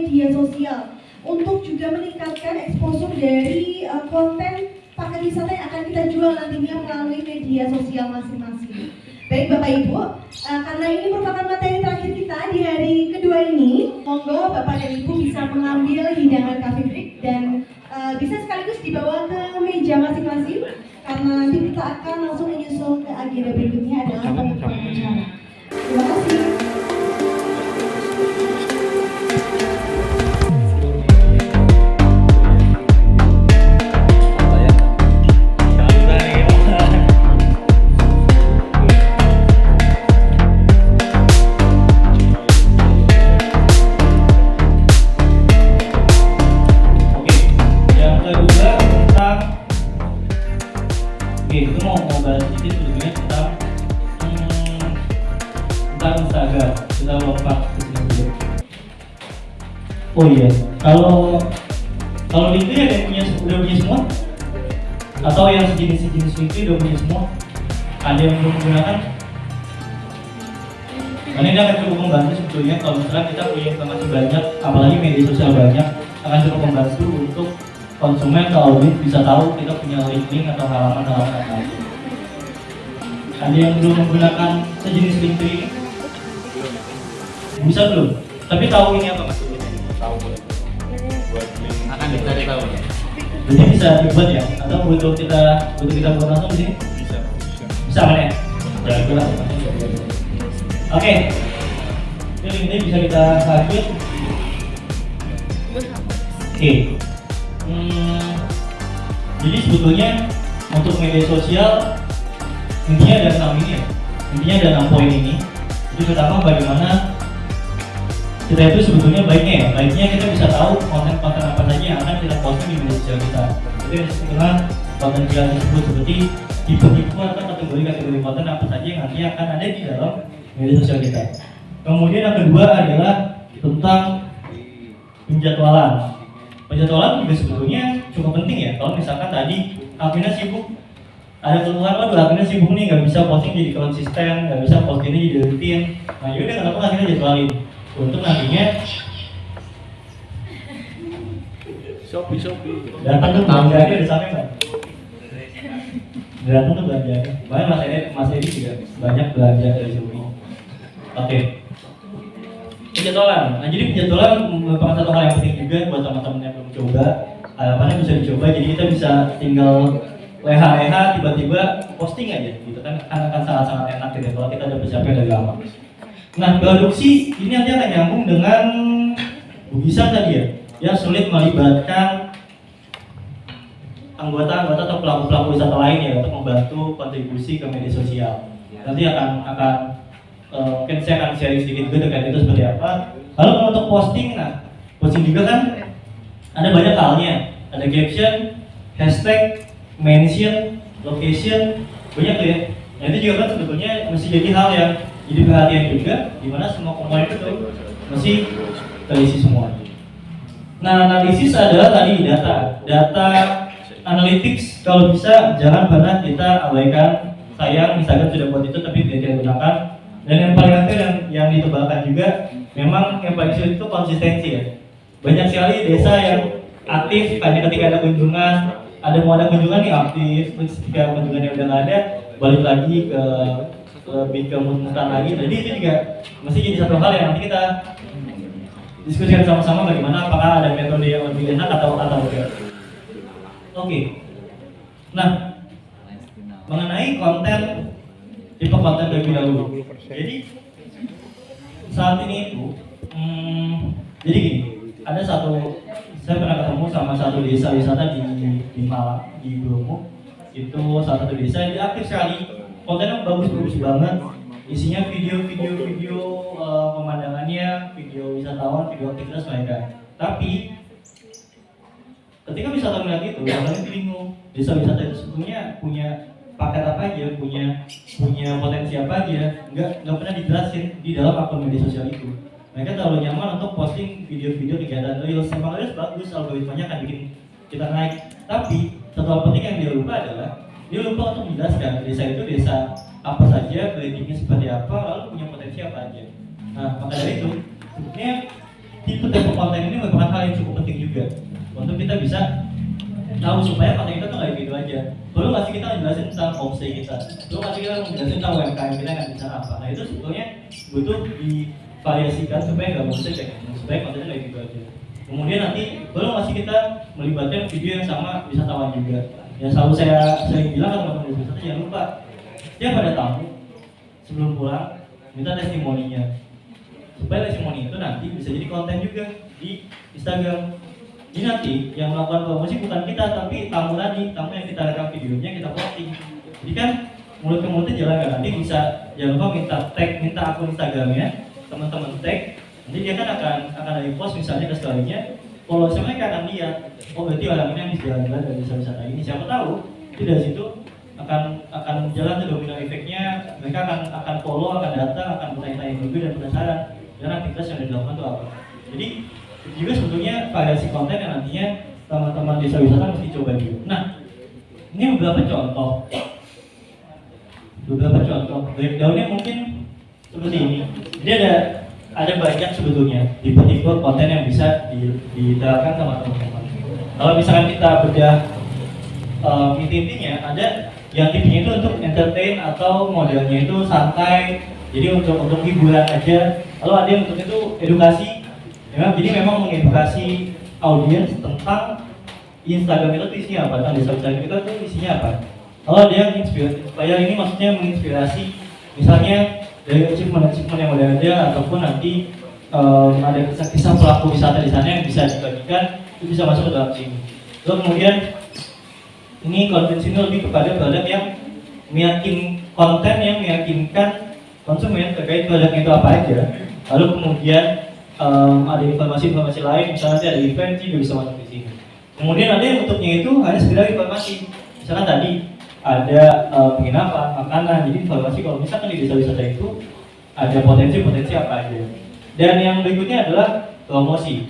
media sosial untuk juga meningkatkan exposure dari konten paket wisata yang akan kita jual nantinya melalui media sosial masing-masing. Baik Bapak Ibu, karena ini merupakan materi terakhir kita di hari kedua ini, monggo Bapak dan Ibu bisa mengambil hidangan coffee break dan bisa sekaligus dibawa ke meja masing-masing karena nanti kita akan langsung menyusul ke agenda berikutnya adalah pembukaan acara. Terima kasih. Itu mau bahas sedikit sebetulnya tentang Instagram. Kita lompat ke sini dulu. Oh iya, kalau LinkedIn ada yang udah punya semua? Atau yang sejenis LinkedIn udah punya semua? Ada yang belum menggunakan? Nah, ini akan cukup membantu sebetulnya kalau misalnya kita punya informasi banyak, apalagi media sosial banyak, akan cukup membantu untuk konsumen atau audit bisa tahu kita punya link atau halaman-halaman apa. Ada yang belum menggunakan sejenis LinkedIn ini? Bisa belum? Tapi tahu ini apa mas? Tahu boleh. Buat link akan dicari tahu. Jadi bisa dibuat ya? Atau butuh kita buat langsung di sini? Bisa. Bisa kan ya? Ya itulah. Oke. Ini LinkedIn bisa kita lanjut. Oke. Jadi sebetulnya untuk media sosial intinya ada 6 ini ya. Intinya ada 6 poin ini. Jadi pertama bagaimana kita itu sebetulnya baiknya kita bisa tahu konten-konten apa saja yang akan kita posting di media sosial kita. Jadi dengan konten kita tersebut seperti tipe-tipe atau kategori-kategori konten apa saja yang nantinya akan ada di dalam media sosial kita. Kemudian yang kedua adalah tentang penjadwalan. Penjadwalan juga sebetulnya cukup penting ya. Kalau misalkan tadi akhirnya sibuk, ada keluhan, waduh akhirnya sibuk nih, nggak bisa posting jadi konsisten, nggak bisa postingnya jadi rutin. Nah yaudah kenapa akhirnya jadwalin untuk nantinya Shopee. datang tuh belanjanya udah sampai nggak? Datang tuh belanjanya. Bahkan Mas Edi juga banyak belanja dari Shopee. Oke. Penjadwalan. Nah, jadi penjadwalan merupakan satu hal yang penting juga buat teman-teman yang belum coba. Harapannya bisa dicoba. Jadi kita bisa tinggal WH tiba-tiba posting aja, gitu kan? Akan sangat-sangat enak gitu kalau kita udah persiapkan dari lama. Nah, produksi ini nanti akan nyambung dengan Bugisan tadi ya, yang sulit melibatkan anggota-anggota atau pelaku-pelaku wisata lain ya untuk membantu kontribusi ke media sosial. Nanti akan mungkin saya akan sharing sedikit juga terkait itu seperti apa. Lalu untuk posting, posting juga kan ada banyak halnya. Ada caption, hashtag, mention, location, banyak tuh ya. Nah itu juga kan sebetulnya mesti jadi hal yang jadi perhatian juga, dimana semua komponen itu mesti terisi semua. Nah analisis adalah tadi data analytics, kalau bisa jangan pernah kita abaikan. Sayang Instagram sudah buat itu tapi tidak kita gunakan. Dan yang paling akhir yang ditebalkan juga, memang yang paling sulit itu konsistensi ya. Banyak sekali desa yang aktif hanya ketika ada kunjungan, mau ada kunjungan nih aktif, ketika kunjungannya udah nggak ada, balik lagi ke lebih ke mutan lagi. Jadi itu juga mesti jadi satu hal yang nanti kita diskusikan sama-sama bagaimana apakah ada metode yang lebih enak atau tidak. Oke. Nah, mengenai tipe konten terlebih dahulu. Jadi saat ini itu, jadi gini, saya pernah ketemu sama satu desa wisata di Malang, di Bromo. Itu salah satu desa yang aktif sekali, kontennya bagus banget, isinya video pemandangannya, video wisatawan, video aktivitas mereka. Tapi ketika wisatawan melihat itu, orang bingung, desa wisata itu sebetulnya punya paket apa aja, punya potensi apa aja, nggak pernah dijelasin di dalam akun media sosial itu. Mereka terlalu nyaman untuk posting video-video kegiatan reels. Memang reels bagus, algoritmanya akan bikin kita naik. Tapi satu hal penting yang dia lupa adalah dia lupa untuk menjelaskan desa itu desa apa saja, brandingnya seperti apa, lalu punya potensi apa aja. Nah maka dari itu, sebenarnya tipe konten ini merupakan hal yang cukup penting juga untuk kita bisa tahu supaya konten kita tuh nggak gitu aja. Perlu nggak sih kita ngejelasin tentang opsi kita, perlu nggak sih kita ngejelasin tentang UMKM kita yang bisa apa. Nah itu sebetulnya butuh divariasikan supaya nggak bosan ya, supaya kontennya nggak gitu aja. Kemudian nanti perlu nggak sih kita melibatkan video yang sama wisatawan juga. Ya selalu saya sering bilang ke teman-teman di wisata, jangan lupa dia pada tamu sebelum pulang minta testimoninya, supaya testimoni itu nanti bisa jadi konten juga di Instagram. Jadi nanti yang melakukan promosi bukan kita, tapi tamu tadi, tamu yang kita rekam videonya kita posting. Jadi kan mulut ke mulutnya jalan kan, nanti bisa jangan lupa minta tag, minta akun Instagramnya, teman-teman tag, nanti dia kan akan ada post misalnya ke story-nya. Kalau mereka akan lihat, oh berarti orang ini habis jalan-jalan dari wisata ini. Siapa tahu, itu dari situ akan jalan tuh domino efeknya. Mereka akan follow, akan datang, akan bertanya-tanya juga dan penasaran dan aktivitas yang dilakukan itu apa. Jadi itu juga sebetulnya variasi konten yang nantinya teman-teman desa wisata mesti coba juga. Nah, ini beberapa contoh breakdownnya mungkin seperti ini. Jadi ada banyak sebetulnya tipe-tipe konten yang bisa diterapkan sama teman-teman. Kalau misalkan kita bedah intinya ada yang tipenya itu untuk entertain atau modelnya itu santai, jadi untuk hiburan aja. Lalu ada yang untuk itu edukasi, ya, jadi memang mengedukasi audiens tentang Instagram itu isinya apa, tentang desa-desa kita itu isinya apa. Lalu ada yang inspirasi, supaya ini maksudnya menginspirasi, misalnya dari achievement yang udah ada, ataupun nanti ada kisah-kisah pelaku wisata di sana yang bisa dibagikan, itu bisa masuk ke dalam sini. Lalu kemudian ini konten sini lebih kepada produk yang konten yang meyakinkan konsumen terkait produk itu apa aja. Lalu kemudian ada informasi-informasi lain, misalnya nanti ada event juga bisa masuk di sini. Kemudian ada yang bentuknya itu hanya sekedar informasi, misalkan tadi ada penginapan, makanan, jadi informasi kalau misalkan di desa wisata itu ada potensi-potensi apa aja. Dan yang berikutnya adalah promosi,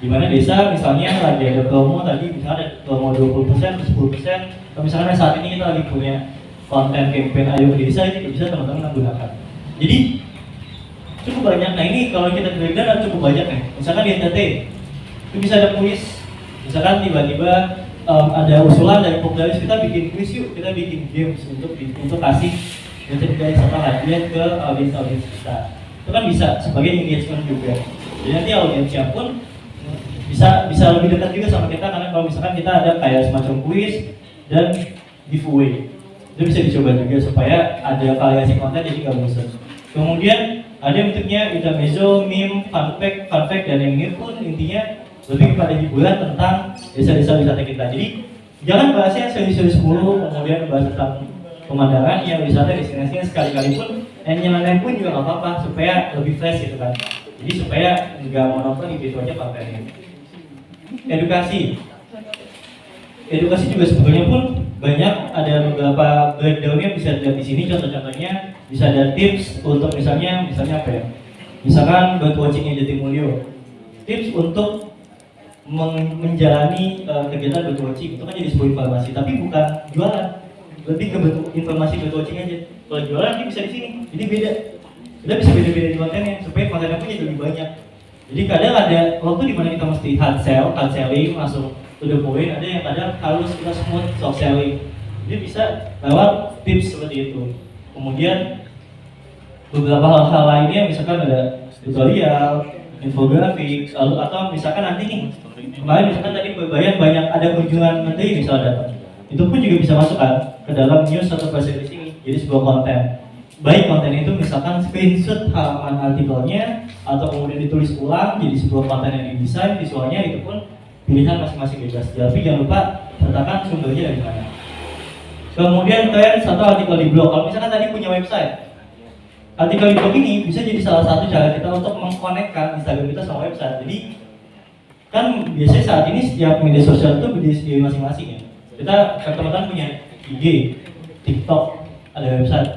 di mana desa misalnya lagi ada promo tadi, misalnya ada promo 20%, 10%, atau misalnya saat ini kita lagi punya konten campaign Ayo ke Desa, itu bisa teman-teman gunakan. Jadi cukup banyak. Nah ini kalau kita breakdown cukup banyak nih. Misalkan di NTT itu bisa ada kuis, misalkan tiba-tiba ada usulan dari popularis, kita bikin kuis yuk, kita bikin games untuk kasih dari serta hadiah ke audiens kita. Itu kan bisa sebagai engagement juga. Jadi nanti audiensnya pun bisa lebih dekat juga sama kita, karena kalau misalkan kita ada kayak semacam kuis dan giveaway, itu bisa dicoba juga supaya ada variasi konten jadi nggak bosan. Kemudian ada bentuknya intermezzo, meme, fun fact, dan yang ini pun intinya lebih kepada hiburan tentang desa-desa wisata kita. Jadi jangan bahasnya serius-serius mulu, kemudian bahas tentang pemandangan yang wisata destinasinya sekali-kali pun, yang pun juga nggak apa-apa, supaya lebih fresh gitu kan. Jadi supaya nggak monoton gitu aja kontennya. Edukasi juga sebetulnya pun banyak, ada beberapa breakdownnya bisa dilihat di sini. Contoh-contohnya bisa ada tips untuk misalnya apa ya? Misalkan bird watchingnya Jatimulyo, tips untuk menjalani kegiatan bird watching itu kan jadi sebuah informasi, tapi bukan jualan, lebih ke bentuk informasi bird watching aja. Kalau jualan ini bisa di sini, jadi beda. Kita bisa beda-beda di kontennya supaya kontennya pun jadi lebih banyak. Jadi kadang ada waktu di mana kita mesti hard selling langsung to the point, ada yang kadang harus kita smooth soft selling. Jadi bisa lewat tips seperti itu. Kemudian beberapa hal-hal lainnya misalkan ada tutorial, infografik, atau misalkan nanti nih kemarin misalkan tadi berbayar banyak ada kunjungan menteri misalnya datang, itu pun juga bisa masuk kan ke dalam news atau presentasi ini. Jadi sebuah konten, baik konten itu misalkan screenshot halaman artikelnya atau kemudian ditulis ulang jadi sebuah konten yang didesain, visualnya itu pun pilihan masing-masing bebas. Tapi jangan lupa sertakan sumbernya dari mana. Kemudian trend satu artikel di blog. Kalau misalkan tadi punya website, artikel di blog ini bisa jadi salah satu cara kita untuk mengkonekkan Instagram kita sama website. Jadi kan biasanya saat ini setiap media sosial itu berdiri sendiri masing-masing ya. Kita teman-teman punya IG, TikTok, ada website,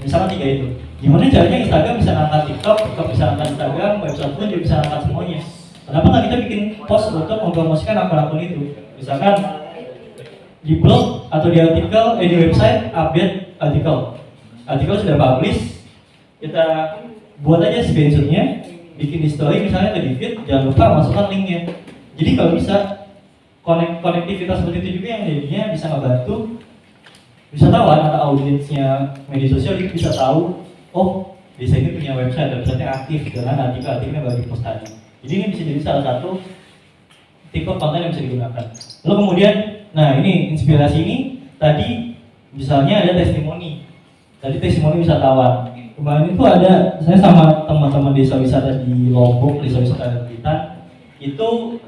misalkan 3 itu. Gimana caranya Instagram bisa ngangkat TikTok bisa ngangkat Instagram, website pun juga bisa ngangkat semuanya. Kenapa nggak kita bikin post untuk mempromosikan akun-akun itu? Misalkan di blog atau di artikel, di website update artikel sudah publish, kita buat aja screenshotnya, bikin di story misalnya ke feed, jangan lupa masukkan linknya. Jadi kalau bisa konektivitas seperti itu juga yang jadinya bisa ngebantu wisatawan atau audiensnya media sosial itu bisa tahu, oh desa ini punya website aktif dengan artikel-artikelnya baru di post tadi. Jadi ini bisa jadi salah satu tipe konten yang bisa digunakan. Lalu kemudian, nah ini inspirasi ini tadi misalnya ada testimoni. Tadi testimoni wisatawan. Kemarin itu ada saya sama teman-teman desa wisata di Lombok, desa wisata Blitar. Itu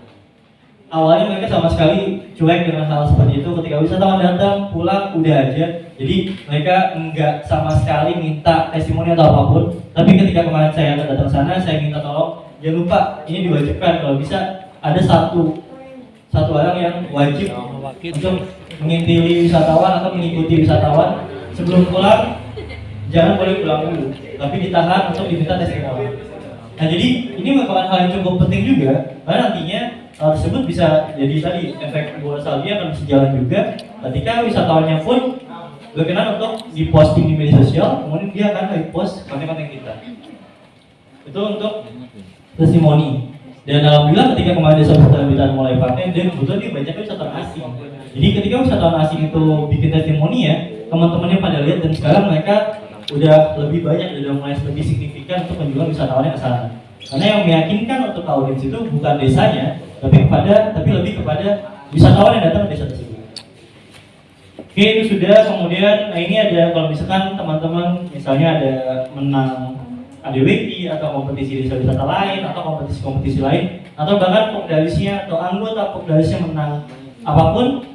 awalnya mereka sama sekali cuek dengan hal seperti itu. Ketika wisatawan datang, pulang udah aja. Jadi mereka enggak sama sekali minta testimoni atau apapun. Tapi ketika kemarin saya datang sana, saya minta tolong jangan lupa ini diwajibkan kalau bisa ada satu orang yang wajib untuk mengintili wisatawan atau mengikuti wisatawan sebelum pulang. Jangan boleh pulang dulu, tapi ditahan untuk diminta testimoni. Nah jadi ini merupakan hal yang cukup penting juga, karena nantinya hal tersebut bisa jadi tadi efek bola salju akan bisa jalan juga ketika wisatawannya pun berkenan untuk diposting di media sosial, kemudian dia akan repost konten-konten kita. Itu untuk testimoni. Dan alhamdulillah ketika kemarin desa wisata Blitar mulai pakai, dan kebetulan dia banyak wisatawan asing. Jadi ketika wisatawan asing itu bikin testimoni ya, teman-temannya pada lihat dan sekarang mereka udah lebih banyak, udah mulai lebih signifikan untuk menjual wisatawannya ke sana. Karena yang meyakinkan untuk audiens itu bukan desanya, tapi lebih kepada wisatawan yang datang ke desa tersebut. Oke, itu sudah. Kemudian ini ada kalau misalkan teman-teman misalnya ada menang ADWI atau kompetisi desa wisata lain atau kompetisi lain atau bahkan Pokdalisnya atau anggota Pokdalisnya menang apapun,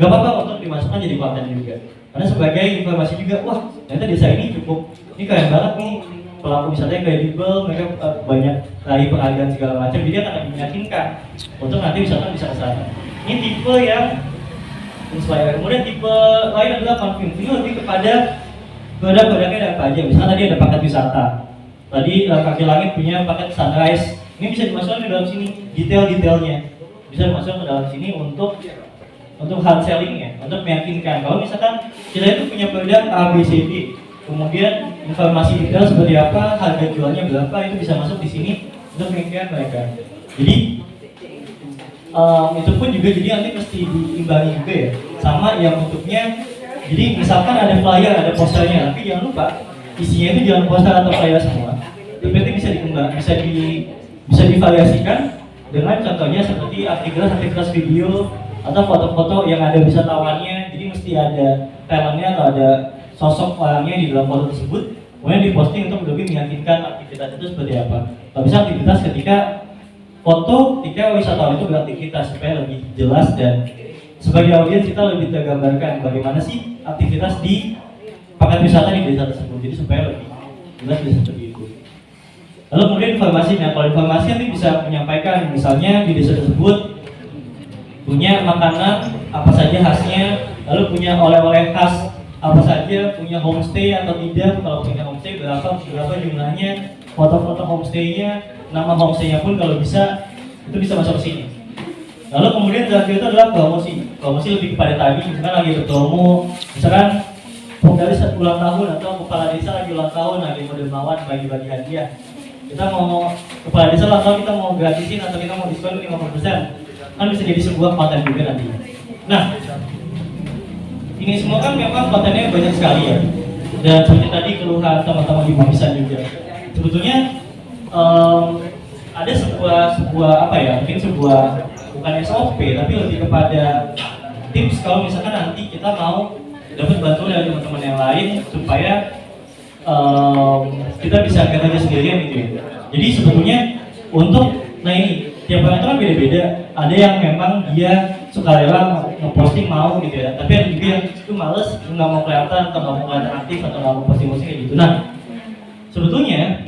nggak apa-apa untuk dimasukkan jadi konten juga. Karena sebagai informasi juga, wah ternyata desa ini ini keren banget nih, pelaku wisatanya kredibel, mereka banyak raih penghargaan segala macam, jadi akan lebih meyakinkan untuk nanti wisatawan bisa ke sana. Ini tipe yang inspire. Kemudian tipe lain adalah confirm. Ini lebih kepada produknya ada apa aja. Misalnya tadi ada paket wisata, tadi Kaki Langit punya paket sunrise, ini bisa dimasukkan ke dalam sini, detail-detailnya bisa dimasukkan ke dalam sini untuk hard sellingnya, untuk meyakinkan kalau misalkan kita itu punya produk A, B, C, D, kemudian informasi detail seperti apa, harga jualnya berapa, itu bisa masuk di sini untuk meyakinkan mereka. Jadi itu pun juga jadi nanti mesti diimbangi juga ya, sama yang bentuknya. Jadi misalkan ada flyer, ada posternya, tapi jangan lupa isinya itu jangan poster atau flyer semua. Tapi nanti bisa dikembang, bisa divariasikan dengan contohnya seperti aktivitas video atau foto-foto yang ada wisatawannya. Jadi mesti ada talentnya atau ada sosok orangnya di dalam foto tersebut, kemudian diposting untuk lebih meyakinkan aktivitas itu seperti apa. Kalau bisa aktivitas ketika wisatawan itu beraktivitas supaya lebih jelas dan sebagai audiens kita lebih tergambarkan bagaimana sih aktivitas di paket wisata di desa tersebut. Jadi supaya lebih jelas bisa seperti itu. Lalu kemudian informasinya, kalau informasi nanti bisa menyampaikan misalnya di desa tersebut punya makanan apa saja khasnya, lalu punya oleh-oleh khas apa saja, punya homestay atau tidak, kalau punya homestay berapa jumlahnya, foto-foto homestaynya, nama homestaynya pun kalau bisa itu bisa masuk ke sini. Lalu kemudian terakhir itu adalah promosi lebih kepada tadi, misalkan lagi berpromo, misalkan Pokdalis ulang tahun atau kepala desa lagi ulang tahun, lagi mau dermawan bagi-bagi hadiah. Kita mau kepala desa ulang tahun, kita mau gratisin atau kita mau diskon 50%. Kan bisa jadi sebuah konten juga nanti. Nah, ini semua kan memang kontennya banyak sekali ya. Dan seperti tadi keluhan teman-teman di Mamisan juga. Sebetulnya ada sebuah apa ya? Mungkin sebuah bukan SOP tapi lebih kepada tips kalau misalkan nanti kita mau dapat bantuan dari teman-teman yang lain supaya kita bisa kerja sendirian gitu ya. Jadi sebetulnya untuk ini tiap orang itu kan beda-beda. Ada yang memang dia sukarela ngeposting mau gitu ya, tapi ada juga yang itu males, nggak mau kelihatan atau nggak mau kelihatan aktif atau nggak mau posting kayak gitu. Nah sebetulnya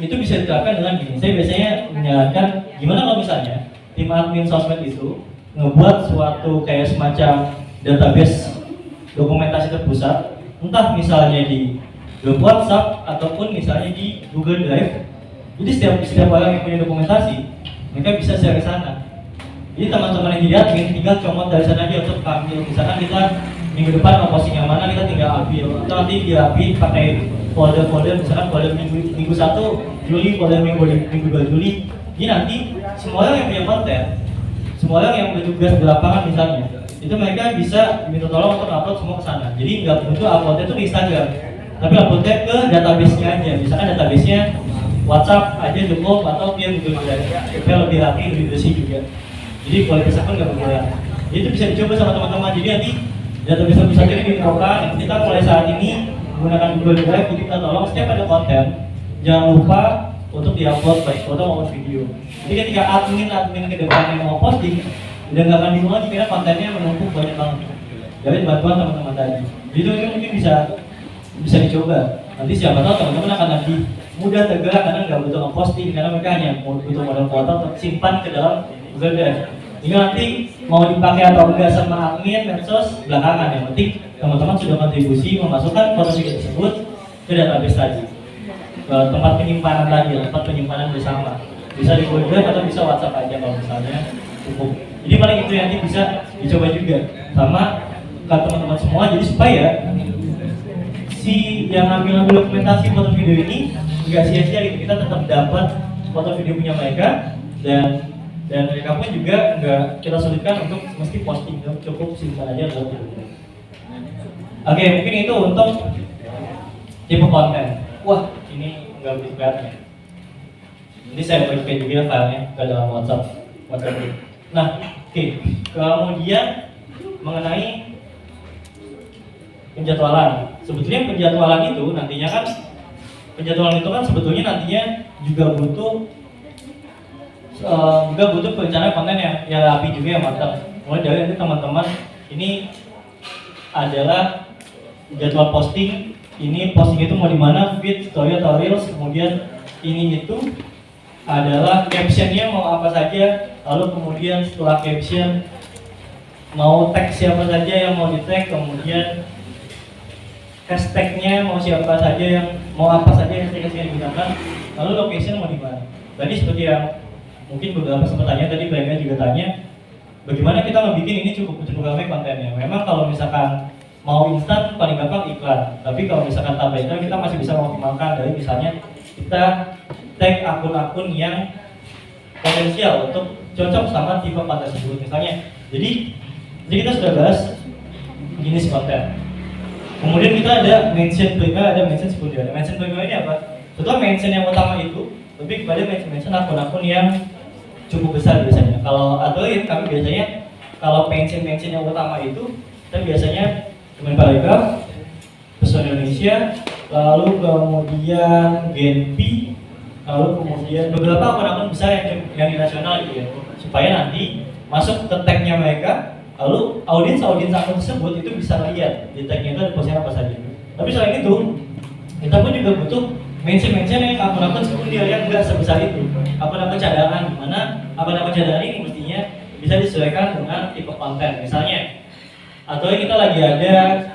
itu bisa diterapkan dengan gini. Saya biasanya menyarankan gimana kalau misalnya tim admin sosmed itu ngebuat suatu kayak semacam database dokumentasi terpusat, entah misalnya di grup WhatsApp ataupun misalnya di Google Drive. Jadi setiap orang yang punya dokumentasi, mereka bisa share ke sana. Jadi teman-teman yang jadi admin tinggal comot dari sana aja untuk ambil. Misalkan kita minggu depan mau posting yang mana, kita tinggal ambil. Atau nanti dia pakai folder misalkan folder minggu 1 Juli, folder minggu 2 Juli. Jadi nanti semua orang yang punya konten, semua orang yang bertugas di lapangan misalnya, itu mereka bisa diminta tolong untuk upload semua ke sana. Jadi nggak butuh uploadnya itu di Instagram, tapi uploadnya ke database-nya aja. Misalkan database-nya WhatsApp aja cukup, atau dia Google Drive supaya lebih rapi, lebih bersih juga. Jadi kualitas akun nggak berkurang. Jadi itu bisa dicoba sama teman-teman. Jadi nanti database bisa ini diinfokan. Kita mulai saat ini menggunakan Google Drive. Jadi kita tolong setiap ada konten, jangan lupa untuk diupload baik foto maupun video. Jadi ketika admin ke depannya mau posting, udah nggak akan bingung lagi karena kontennya menumpuk banyak banget. Dari bantuan teman-teman tadi. Jadi itu mungkin bisa dicoba. Nanti siapa tahu teman-teman akan nanti mudah tergerak karena nggak butuh nge-posting, karena mereka hanya butuh modal foto untuk simpan ke dalam Google Drive. Jadi nanti mau dipakai atau enggak sama admin medsos belakangan, yang penting teman-teman sudah kontribusi memasukkan foto video tersebut ke database tadi, ke tempat penyimpanan tadi, tempat penyimpanan bersama. Bisa di Google Drive atau bisa WhatsApp aja kalau misalnya cukup. Jadi paling itu yang nanti bisa dicoba juga sama ke teman-teman semua. Jadi supaya si yang ngambil dokumentasi foto video ini nggak sia-sia gitu, kita tetap dapat foto video punya mereka, dan mereka pun juga nggak kita sulitkan untuk mesti posting, cukup simpan aja buat video. Oke, mungkin itu untuk tipe konten. Wah, ini nggak begitu kelihatan. Ini saya berikan juga filenya ke dalam WhatsApp. Nah, oke. Kemudian mengenai penjadwalan. Sebetulnya penjadwalan itu kan sebetulnya nantinya juga butuh perencanaan konten yang rapi juga, yang matang. Mulai dari nanti teman-teman, ini adalah jadwal posting. Ini posting itu mau di mana, feed, story atau reels. Kemudian ini itu adalah captionnya mau apa saja. Lalu kemudian setelah caption mau tag siapa saja yang mau di tag. Kemudian hashtagnya mau siapa saja, yang mau apa saja hashtag yang digunakan. Lalu location mau di mana. Tadi seperti yang mungkin beberapa sempat tanya, tadi Mbak juga tanya, bagaimana kita ngebikin ini cukup ramai kontennya. Memang kalau misalkan mau instan paling gampang iklan, tapi kalau misalkan tanpa iklan kita masih bisa mengoptimalkan dari misalnya kita tag akun-akun yang potensial untuk cocok sama tipe konten tersebut misalnya. Jadi kita sudah bahas jenis konten. Kemudian kita ada mention primer, ada mention sekunder. Mention primer ini apa? Setelah mention yang utama itu, lebih kepada mention akun-akun yang cukup besar biasanya. Kalau admin kami biasanya kalau mention yang utama itu, kita biasanya Kemenparekraf, Pesona Indonesia, lalu kemudian Genpi, lalu kemudian beberapa akun-akun besar yang di nasional gitu ya, supaya nanti masuk ke tag-nya mereka, lalu audiens akun tersebut itu bisa lihat di tag-nya itu ada postingan apa saja. Tapi selain itu, kita pun juga butuh mention yang akun-akun sekunder yang enggak sebesar itu, akun-akun cadangan, dimana akun-akun cadangan ini mestinya bisa disesuaikan dengan tipe konten. Misalnya, atau kita lagi ada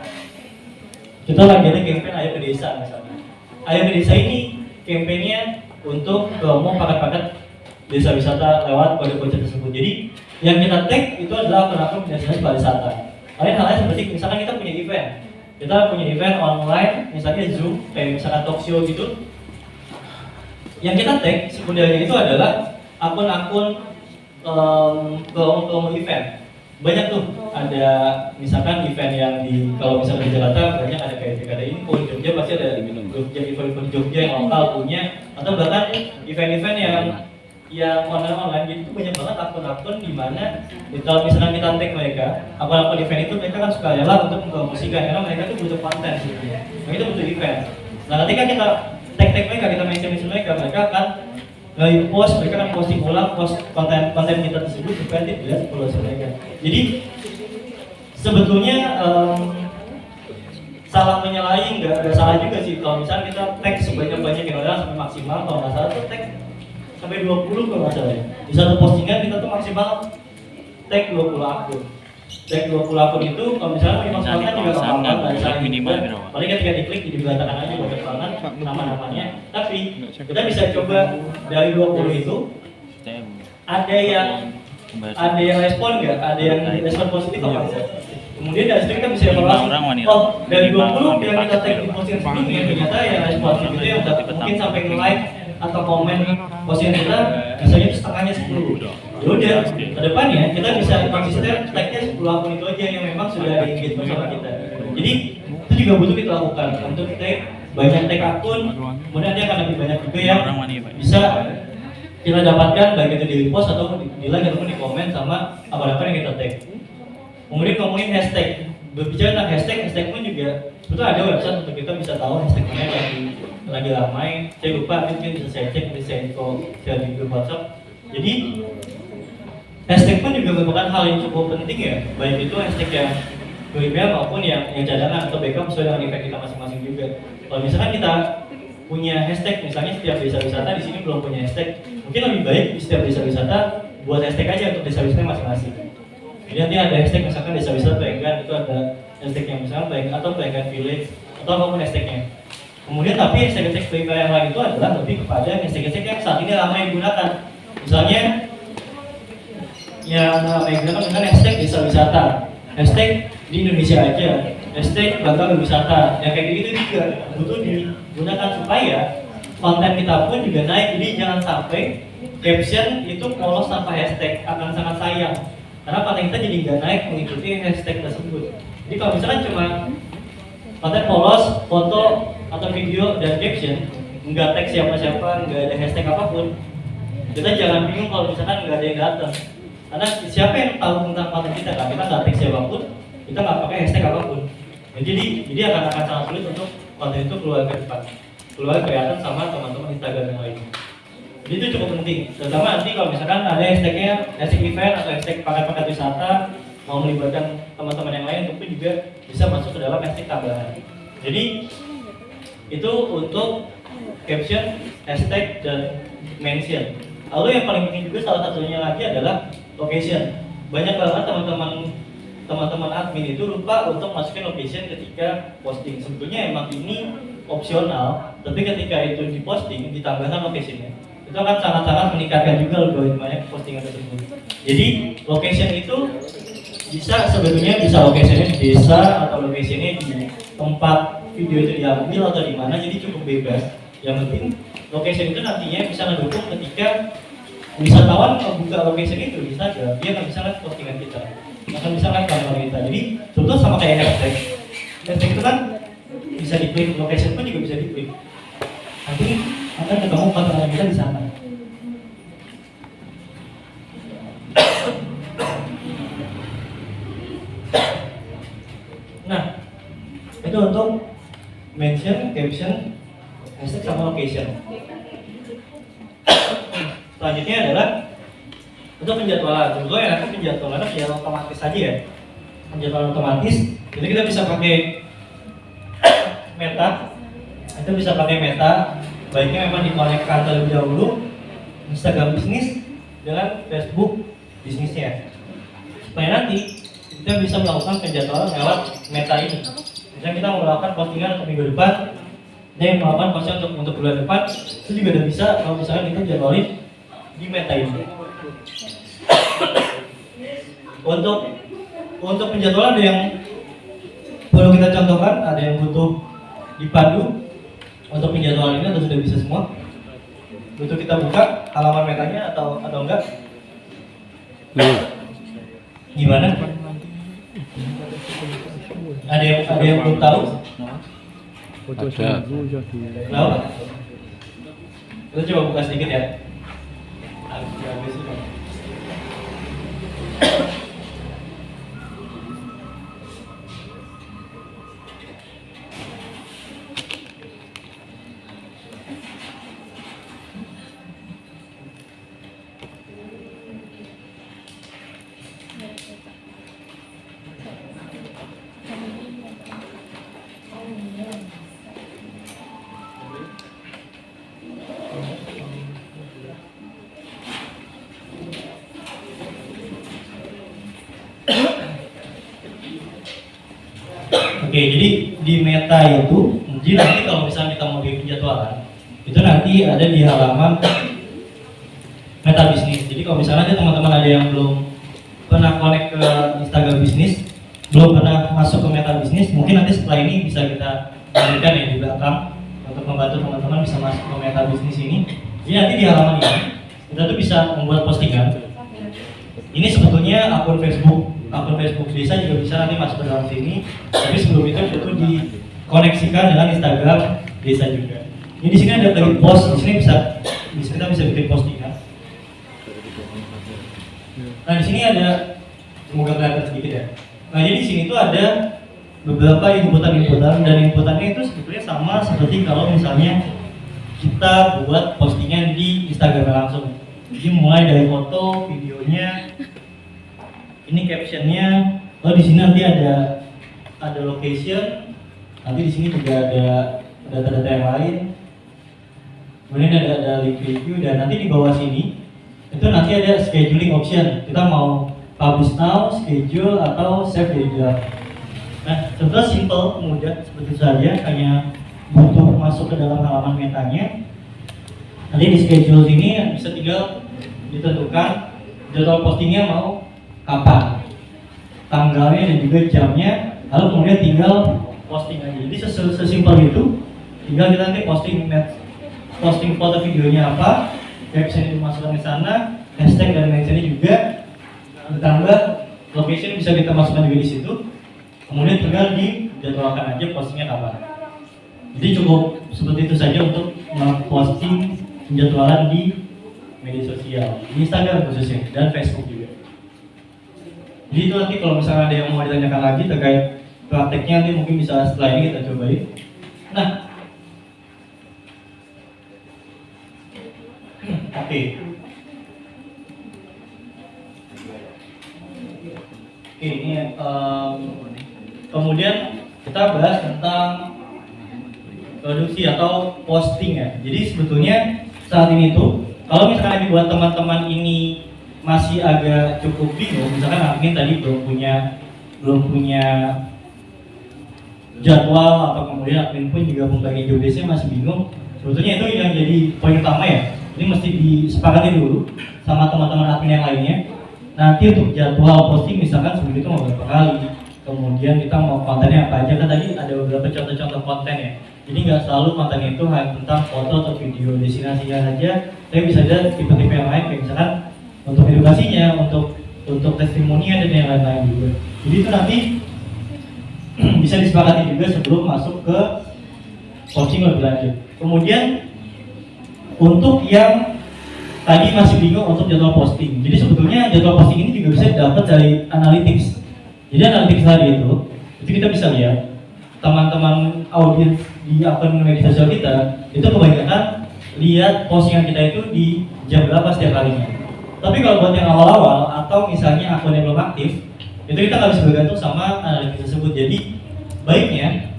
campaign Ayo ke Desa misalnya. Ayo ke Desa ini campaignnya untuk promo paket-paket desa wisata lewat kode-kode tersebut. Jadi yang kita tag itu adalah akun-akun destinasi pariwisata. Lain halnya seperti misalkan kita punya event online, misalnya Zoom, kayak misalkan talk show gitu. Yang kita tag sekundernya itu adalah akun-akun promo event. Banyak tuh, ada misalkan event yang kalau misalkan di Jakarta banyak ada kayak info, di Jogja pasti ada info di Jogja yang lokal punya, atau bahkan event-event yang online gitu. Banyak banget akun-akun di mana kalau misalkan kita tag mereka, akun-akun event itu mereka kan suka rela untuk mempromosikan karena mereka tuh butuh konten gitu. Mereka itu butuh event. Nah, ketika kita tag mereka, kita mention mereka akan post, mereka akan posting ulang konten kita tersebut supaya dilihat follower mereka. Jadi sebetulnya salah menyalahi nggak salah juga sih kalau misalnya kita tag sebanyak-banyaknya orang sampai maksimal. Kalau nggak salah tuh tag sampai 20 kalau nggak salah ya. Di satu postingan kita tuh maksimal tag 20 akun. Tag 20 akun itu kalau misalnya dimaksimalkan juga gampang banget, minimal. Paling ketika diklik jadi berantakan aja banyak banget nama-namanya. Tapi kita bisa coba dari 20 itu ada yang respon nggak? Ada yang respon positif apa enggak? Kemudian dari situ kita bisa evaluasi. Oh, dari 20 yang kita tag di postingan sebelumnya ternyata yang responsif itu yang mungkin sampai nge-like atau komen postingan kita misalnya setengahnya 10. Ya udah, ke depannya kita bisa konsisten tagnya 10 akun itu aja yang memang sudah ada engagement sama kita. Jadi itu juga butuh kita lakukan untuk kita banyak tag akun, kemudian dia akan lebih banyak juga yang bisa kita dapatkan baik itu di repost atau di like ataupun di komen sama akun-akun yang kita tag. Kemudian ngomongin hashtag, berbicara tentang hashtag pun juga sebetulnya ada website untuk kita bisa tahu hashtag mana yang lagi ramai. Saya lupa, mungkin bisa saya cek, bisa saya info share di grup WhatsApp. Jadi hashtag pun juga merupakan hal yang cukup penting ya, baik itu hashtag yang primer maupun yang cadangan atau backup sesuai dengan event kita masing-masing juga. Kalau misalkan kita punya hashtag, misalnya setiap desa wisata di sini belum punya hashtag, mungkin lebih baik di setiap desa wisata buat hashtag aja untuk desa wisata masing-masing. Jadi nanti ada hashtag misalkan desa wisata Bayangan, itu ada hashtag yang misalkan Bayangan atau Bayangan Village atau apapun hashtagnya. Kemudian tapi hashtag primer yang lain itu adalah lebih kepada hashtag yang saat ini ramai digunakan. Misalnya yang ramai digunakan dengan hashtag desa wisata, hashtag di Indonesia aja, hashtag Bangga wisata, yang kayak gitu juga butuh digunakan supaya konten kita pun juga naik. Jadi jangan sampai caption itu polos tanpa hashtag, akan sangat sayang karena konten kita jadi nggak naik mengikuti hashtag tersebut. Jadi kalau misalkan cuma konten polos, foto atau video dan caption, nggak tag siapa-siapa, nggak ada hashtag apapun, kita jangan bingung kalau misalkan nggak ada yang datang. Karena siapa yang tahu tentang konten kita kan? Kita nggak tag siapapun, kita nggak pakai hashtag apapun. Ya, jadi akan sangat sulit untuk konten itu keluar ke depan, keluar kelihatan sama teman-teman Instagram yang lain. Jadi itu cukup penting, terutama nanti kalau misalkan ada hashtagnya, hashtag event atau hashtag paket-paket wisata, mau melibatkan teman-teman yang lain, itu juga bisa masuk ke dalam hashtag tambahan. Jadi itu untuk caption, hashtag, dan mention. Lalu yang paling penting juga salah satunya lagi adalah location. Banyak banget teman-teman admin itu lupa untuk masukin location ketika posting. Sebetulnya emang ini opsional, tapi ketika itu diposting ditambahkan locationnya, itu akan sangat-sangat meningkatkan juga algoritmanya postingan tersebut. Jadi location itu sebetulnya bisa locationnya di desa atau locationnya di tempat video itu diambil atau di mana, jadi cukup bebas. Yang penting location itu nantinya bisa mendukung ketika wisatawan membuka location itu di Instagram, dia akan bisa lihat postingan kita, akan bisa lihat gambar kita. Jadi contoh sama kayak hashtag itu kan bisa diklik, location pun juga bisa diklik. Nanti akan ketemu konten kita di sana. Nah, itu untuk mention, caption, hashtag sama location. Selanjutnya adalah untuk penjadwalan. Sebetulnya nanti penjadwalannya penjadwalan otomatis saja ya. Penjadwalan otomatis, jadi kita bisa pakai Meta. Itu bisa pakai Meta. Baiknya memang dikonekkan terlebih dahulu Instagram bisnis dengan Facebook bisnisnya, supaya nanti kita bisa melakukan penjadwalan lewat Meta ini. Misalnya kita melakukan postingan untuk minggu depan, dan melakukan postingan untuk bulan depan, itu juga udah bisa kalau misalnya kita jadwalin di Meta ini. Untuk penjadwalan ada yang perlu kita contohkan, ada yang butuh dipandu. Untuk penjadwalan ini atau sudah bisa semua? Butuh kita buka halaman Metanya atau enggak? Gimana? Ada yang belum tahu? Ada. Kenapa? Kita coba buka sedikit ya. Habis ini. Oke, jadi di Meta itu, jadi nanti kalau misalnya kita mau bikin penjadwalan, itu nanti ada di halaman Meta Bisnis. Jadi kalau misalnya teman-teman ada yang belum pernah connect ke Instagram Bisnis, belum pernah masuk ke meta bisnis, mungkin nanti setelah ini bisa kita berikan ya di belakang untuk membantu teman-teman bisa masuk ke meta bisnis ini. Jadi nanti di halaman ini kita tuh bisa membuat postingan. Ini sebetulnya akun Facebook desa juga bisa nanti masuk ke dalam sini. Tapi sebelum itu dikoneksikan dengan Instagram desa juga. Ini di sini ada lagi post, di sini kita bisa bikin postingan. Nah di sini ada, semoga kelihatan sedikit ya. Nah jadi di sini tuh ada beberapa inputan dan inputannya itu sebetulnya sama seperti kalau misalnya kita buat postingan di Instagram langsung. Jadi mulai dari foto, videonya, ini captionnya, di sini nanti ada location, nanti di sini juga ada data-data yang lain. Kemudian ada link review dan nanti di bawah sini itu nanti ada scheduling option. Kita mau publish now, schedule atau save the draft. Nah, sebetulnya simple, mudah seperti saja, hanya butuh masuk ke dalam halaman metanya. Nanti di schedule sini bisa tinggal ditentukan jadwal postingnya mau kapan, tanggalnya dan juga jamnya, lalu kemudian tinggal posting aja. Jadi sesimpel itu, tinggal kita nanti posting foto videonya apa, caption dimasukkan di sana, hashtag dan mentionnya juga, ditambah location bisa kita masukkan juga di situ. Kemudian tinggal dijadwalkan aja postingnya kapan. Jadi cukup seperti itu saja untuk posting penjadwalan di media sosial, di Instagram khususnya dan Facebook juga. Jadi itu nanti kalau misalnya ada yang mau ditanyakan lagi terkait prakteknya nanti mungkin bisa setelah ini kita cobain. Nah, oke. Oke, ini kemudian kita bahas tentang produksi atau posting ya. Jadi sebetulnya saat ini tuh kalau misalkan buat teman-teman ini masih agak cukup bingung, misalkan admin tadi belum punya jadwal atau kemudian admin pun juga membagi job desk-nya masih bingung. Sebetulnya itu yang jadi poin utama ya. Ini mesti disepakati dulu sama teman-teman admin yang lainnya. Nanti untuk jadwal posting misalkan seminggu itu mau berapa kali, kemudian kita mau kontennya apa aja, kan tadi ada beberapa contoh-contoh konten ya. Jadi nggak selalu konten itu hanya tentang foto atau video destinasinya saja, tapi bisa ada tipe-tipe yang lain kayak misalkan untuk edukasinya, untuk testimoninya dan yang lain-lain juga. Jadi itu nanti bisa disepakati juga sebelum masuk ke posting lebih lanjut. Kemudian untuk yang tadi masih bingung untuk jadwal posting, jadi sebetulnya jadwal posting ini juga bisa didapat dari analytics. Jadi analytics tadi itu kita bisa lihat teman-teman audiens di akun media sosial kita itu kebanyakan lihat postingan kita itu di jam berapa setiap harinya. Tapi kalau buat yang awal-awal atau misalnya akun yang belum aktif, itu kita nggak bisa bergantung sama analytics tersebut. Jadi baiknya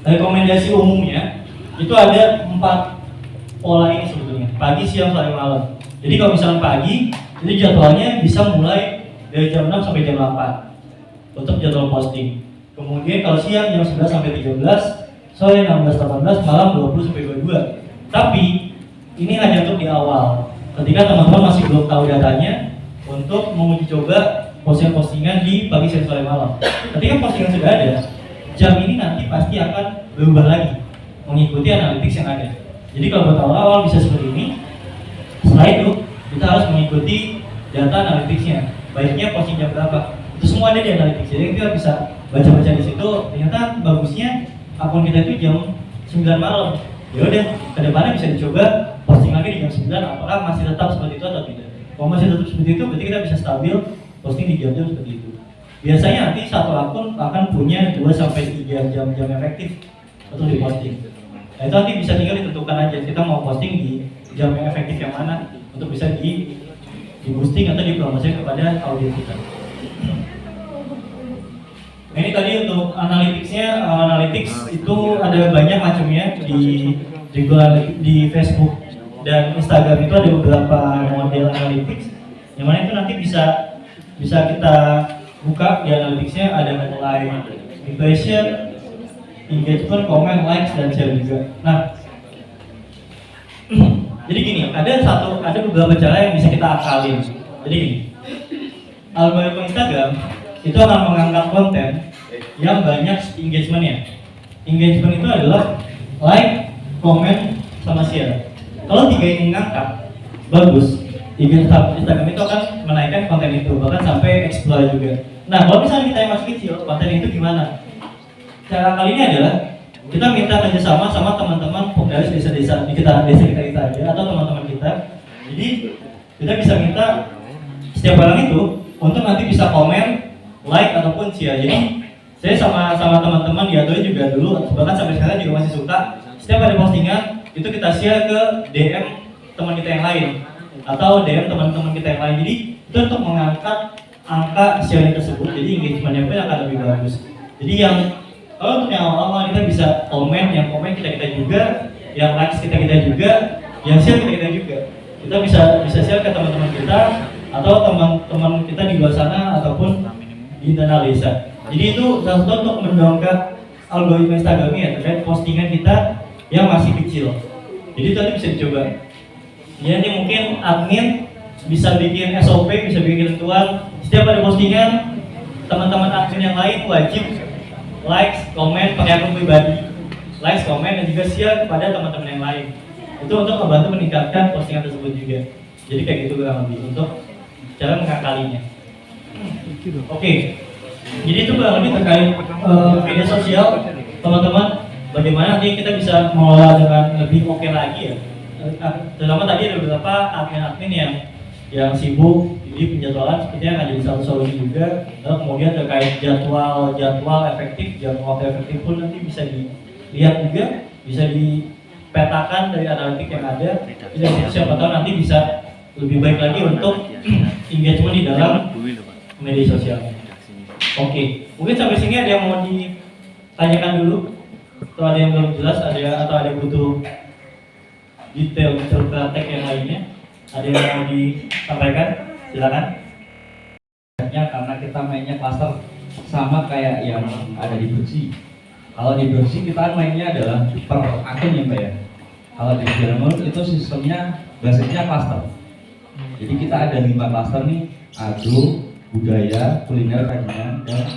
rekomendasi umumnya itu ada 4 pola ini sebetulnya, pagi, siang, sore, malam. Jadi kalau misalnya pagi, itu jadwalnya bisa mulai dari jam 6 sampai jam 8 untuk jadwal posting. Kemudian kalau siang jam 11 sampai 13, sore 16-18, malam 20 sampai 22. Tapi ini hanya untuk di awal. Ketika teman-teman masih belum tahu datanya untuk menguji coba postingan di pagi, siang, sore, malam. Ketika postingan sudah ada, jam ini nanti pasti akan berubah lagi mengikuti analytics yang ada. Jadi kalau buat awal-awal bisa seperti ini. Setelah itu kita harus mengikuti data analyticsnya. Baiknya posting jam berapa? Itu semua ada di analytics. Jadi kita bisa baca-baca di situ. Ternyata bagusnya akun kita itu jam 9 malam. Ya udah, kedepannya bisa dicoba posting lagi di jam 9. Apakah masih tetap seperti itu atau tidak? Kalau masih tetap seperti itu, berarti kita bisa stabil posting di jam-jam seperti itu. Biasanya nanti satu akun akan punya 2-3 jam-jam efektif untuk diposting. Nah itu nanti bisa tinggal ditentukan aja kita mau posting di jam yang efektif yang mana untuk bisa di boosting atau dipromosikan kepada audiens kita. Nah ini tadi untuk analytics itu ada banyak macamnya di Facebook dan Instagram itu ada beberapa model analytics yang mana itu nanti bisa kita buka di analyticsnya, ada mulai impression, engagement, comment, likes, dan share juga. Nah, jadi gini, ada beberapa cara yang bisa kita akalin. Jadi gini, algoritma Instagram itu akan mengangkat konten yang banyak engagementnya. Engagement itu adalah like, comment, sama share. Kalau 3 ini ngangkat, bagus. Instagram itu akan menaikkan konten itu, bahkan sampai explore juga. Nah, kalau misalnya kita yang masih kecil, konten itu gimana? Cara kali ini adalah kita minta kerjasama sama teman-teman dari desa-desa kita aja atau teman-teman kita. Jadi kita bisa minta setiap orang itu untuk nanti bisa komen, like ataupun share. Jadi saya sama teman-teman di Atoi juga dulu, bahkan sampai sekarang juga masih suka setiap ada postingan itu kita share ke DM teman kita yang lain atau DM teman-teman kita yang lain. Jadi itu untuk mengangkat angka sharing tersebut. Jadi engagementnya pun akan lebih bagus. Jadi yang kalau untuk yang awal-awal kita bisa komen, yang komen kita juga, yang likes kita juga, yang share kita juga. Kita bisa share ke teman-teman kita atau teman-teman kita di luar sana ataupun di internal desa. Jadi itu salah satu untuk mendongkrak algoritma Instagram ya terkait postingan kita yang masih kecil. Jadi tadi bisa dicoba. Jadi mungkin admin bisa bikin SOP, bisa bikin ketentuan. Setiap ada postingan, teman-teman admin yang lain wajib like, komen pakai akun pribadi, like, komen dan juga share kepada teman-teman yang lain. Itu untuk membantu meningkatkan postingan tersebut juga. Jadi kayak gitu kurang lebih untuk cara mengakalinya. Oke. Jadi itu kurang lebih terkait media sosial, teman-teman. Bagaimana nanti kita bisa mengelola dengan lebih oke lagi ya. Terutama tadi ada beberapa admin-admin yang sibuk, jadi penjadwalan sepertinya akan jadi satu solusi juga. Lalu kemudian terkait jadwal efektif, jadwal efektif pun nanti bisa dilihat juga, bisa dipetakan dari analitik yang ada. Jadi siapa tahu nanti bisa lebih baik lagi untuk engagement di dalam media sosial. Oke, mungkin sampai sini ada yang mau ditanyakan dulu, atau ada yang belum jelas, atau ada yang butuh detail praktek yang lainnya, ada yang mau disampaikan, silakan. Karena kita mainnya cluster sama kayak yang ada di Bersih. Kalau di Bersih kita mainnya adalah per akun ya Mbak ya. Kalau di Grammarly itu sistemnya basisnya cluster. Jadi kita ada 5 cluster nih, agro, budaya, kuliner, kerajinan, dan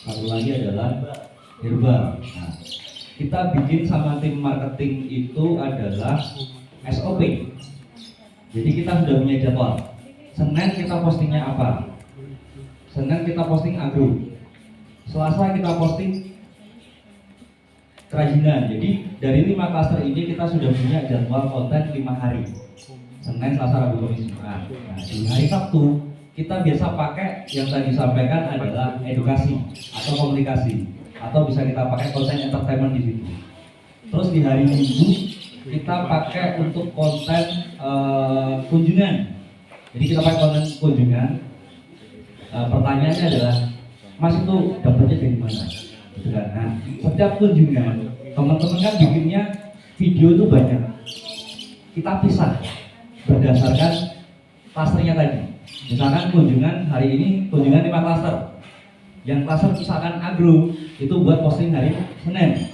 satu lagi adalah herbal. Nah, kita bikin sama tim marketing itu adalah SOP. Jadi kita sudah punya jadwal. Senin kita postingnya apa? Senin kita posting agro. Selasa kita posting kerajinan. Jadi dari 5 cluster ini kita sudah punya jadwal konten 5 hari. Senin, Selasa, Rabu, Kamis, Jumat. Nah, di hari Sabtu kita biasa pakai yang tadi disampaikan adalah edukasi atau komunikasi, atau bisa kita pakai konten entertainment di situ. Terus di hari Minggu kita pakai untuk konten kunjungan. Jadi kita pakai konten kunjungan. Pertanyaannya adalah, Mas itu dapatnya dari mana? Gitu kan? Nah, setiap kunjungan teman-teman kan bikinnya video itu banyak. Kita pisah berdasarkan klasternya tadi. Misalkan kunjungan hari ini kunjungan 5 klaster. Yang klaster misalkan agro itu buat posting hari Senin.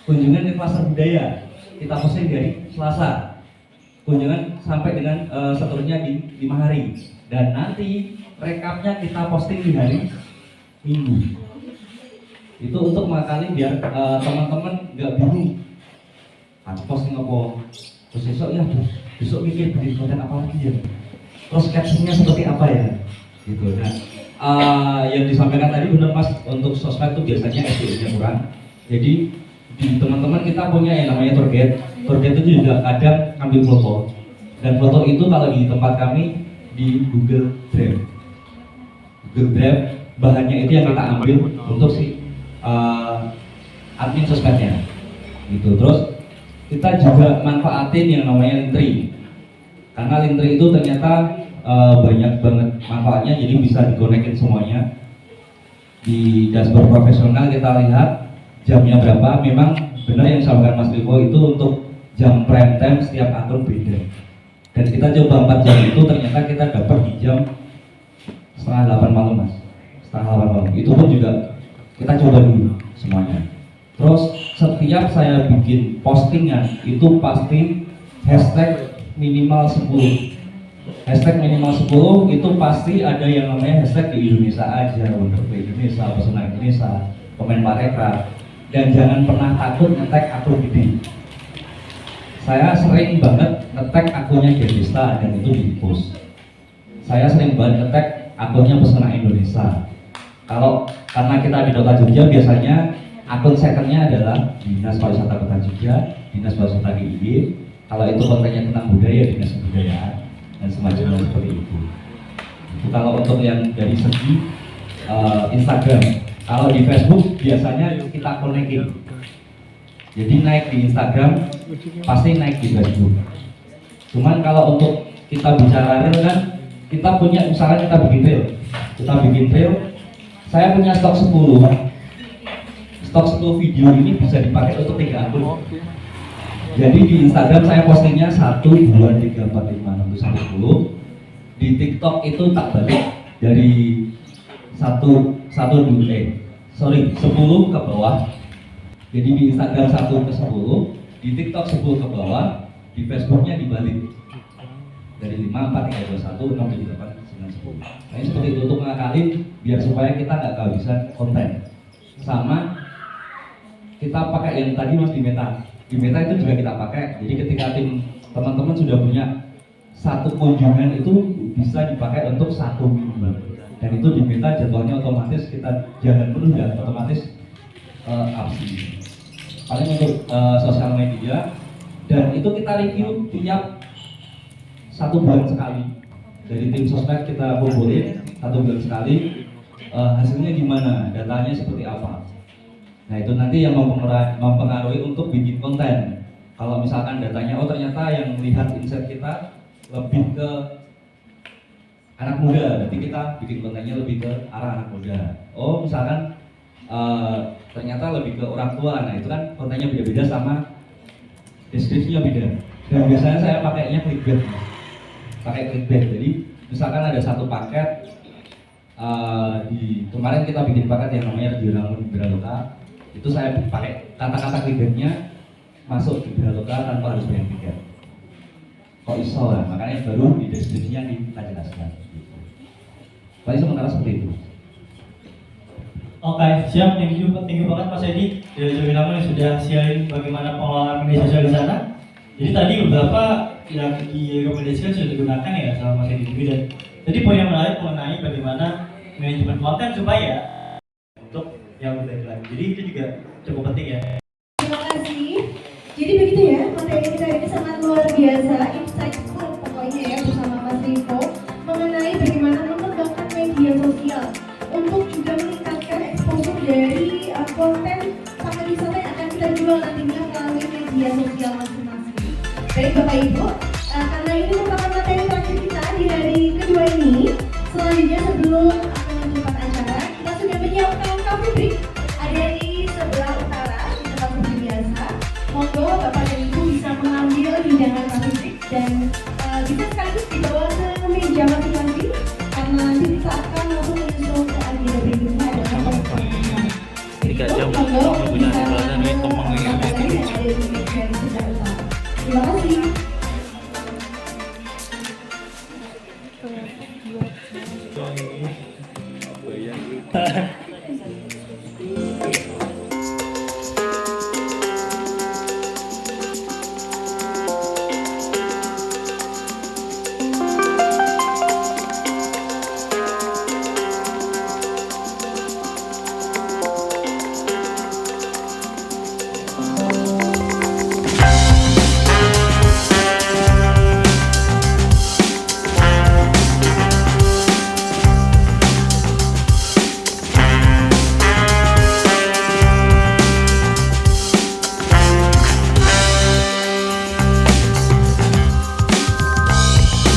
Kunjungan di klaster budaya kita posting dari Selasa. Kunjungan sampai dengan seterusnya di 5 hari. Dan nanti rekapnya kita posting di hari Minggu. Itu untuk mengakali biar teman-teman nggak bingung. Posting apa? Terus besok mikir bikin konten apa lagi ya? Terus captionnya seperti apa ya? Gitu. Nah, yang disampaikan tadi benar Mas, untuk sosmed itu biasanya SEO-nya kurang. Jadi di teman-teman kita punya yang namanya tour guide. Tour guide itu juga kadang ambil foto. Dan foto itu kalau di tempat kami di Google Drive. Google Drive bahannya itu yang kita ambil untuk si admin sosmednya. Gitu. Terus kita juga manfaatin yang namanya Linktree. Karena Linktree itu ternyata banyak banget manfaatnya, jadi bisa dikonekin semuanya. Di dashboard profesional kita lihat jamnya berapa. Memang benar yang disampaikan Mas Vivo itu untuk jam prime time setiap akun beda. Dan kita coba 4 jam itu ternyata kita dapat di jam setengah 8 malam Mas. Setengah 8 malam. Itu pun juga kita coba dulu semuanya. Terus setiap saya bikin postingan itu pasti hashtag minimal 10. hashtag minimal 10 itu pasti ada yang namanya hashtag di Indonesia aja, untuk di Indonesia, pesona Indonesia, komen Parekraf. Dan jangan pernah takut nge-tag akun gede. Saya sering banget nge-tag akunnya Devista dan itu di-post. Saya sering banget nge-tag akunnya pesona Indonesia. Kalau karena kita di Dota Jogja biasanya akun secondnya adalah Dinas Pariwisata Kota Jogja, Dinas Pariwisata DIY. Kalau itu kontennya tentang budaya, Dinas Kebudayaan dan semacamnya seperti itu. Kalau untuk yang dari segi Instagram, kalau di Facebook biasanya kita konekin. Jadi naik di Instagram pasti naik di Facebook. Cuman kalau untuk kita bicara real kan, kita punya misalnya kita bikin reel, saya punya stok 10. Stok 10 video ini bisa dipakai untuk 3 akun. Jadi di Instagram saya postingnya 1, 2, 3, 4, 5, 6, 10. Di TikTok itu tak balik dari 10 ke bawah. Jadi di Instagram 1 ke 10, di TikTok 10 ke bawah, di Facebooknya dibalik dari 5, 4, 3, 2, 1, 6, 7, 8, 9, 10. Nah ini seperti itu untuk ngakalin biar supaya kita nggak kehabisan konten. Sama kita pakai yang tadi Mas di Meta itu juga kita pakai. Jadi ketika tim teman-teman sudah punya satu kunjungan itu bisa dipakai untuk 1 minggu. Dan itu di Meta jadwalnya otomatis kita jalan penuh dan otomatis absen. Paling untuk sosial media dan itu kita review tiap 1 bulan sekali. Dari tim sosmed kita kumpulin 1 bulan sekali, hasilnya gimana, datanya seperti apa. Nah itu nanti yang mempengaruhi untuk bikin konten. Kalau misalkan datanya, oh ternyata yang melihat insight kita lebih ke anak muda, berarti kita bikin kontennya lebih ke arah anak muda. Oh misalkan ternyata lebih ke orang tua, nah itu kan kontennya beda-beda sama deskripsinya beda. Dan biasanya saya pakainya clickbait. Jadi misalkan ada satu paket, kemarin kita bikin paket yang namanya Dirangun Beraloka. Itu saya pakai kata-kata clickbaitnya masuk di Beraloka tanpa harus bayar tiket. Kok iso lah, makanya baru di deskripsinya kita jelaskan. Paling sementara seperti itu. Oke, siap. Thank you banget Mas Edi dari Jogja yang sudah sharing bagaimana pengelolaan media sosial di sana. Jadi tadi beberapa yang direkomendasikan sudah digunakan ya sama Mas Edi juga. Dan tadi poin yang menarik mengenai bagaimana manajemen konten supaya untuk yang lebih lagi. Jadi itu juga cukup penting ya. Terima kasih. Jadi begitu ya, materi kita ini sangat luar biasa, insightful pokoknya ya bersama Mas Rico mengenai bagaimana mengembangkan media sosial untuk juga meningkatkan exposure dari konten paket wisata yang akan kita jual nantinya melalui media sosial masing-masing. Baik Bapak Ibu, karena ini merupakan materi terakhir kita di hari kedua ini, selanjutnya sebelum akan menutup acara, kita sudah menyiapkan coffee break. Ada di sebelah utara, di tempat seperti biasa. Monggo Bapak dan Ibu bisa mengambil hidangan coffee break dan bisa sekaligus dibawa ke meja masing-masing karena nanti kita akan langsung menyusul ke agenda berikutnya adalah pembukaan. 3 jam Monggo punya bisa jembatan ini kemang ini. yang ada di meja di sebelah utara. Terima kasih.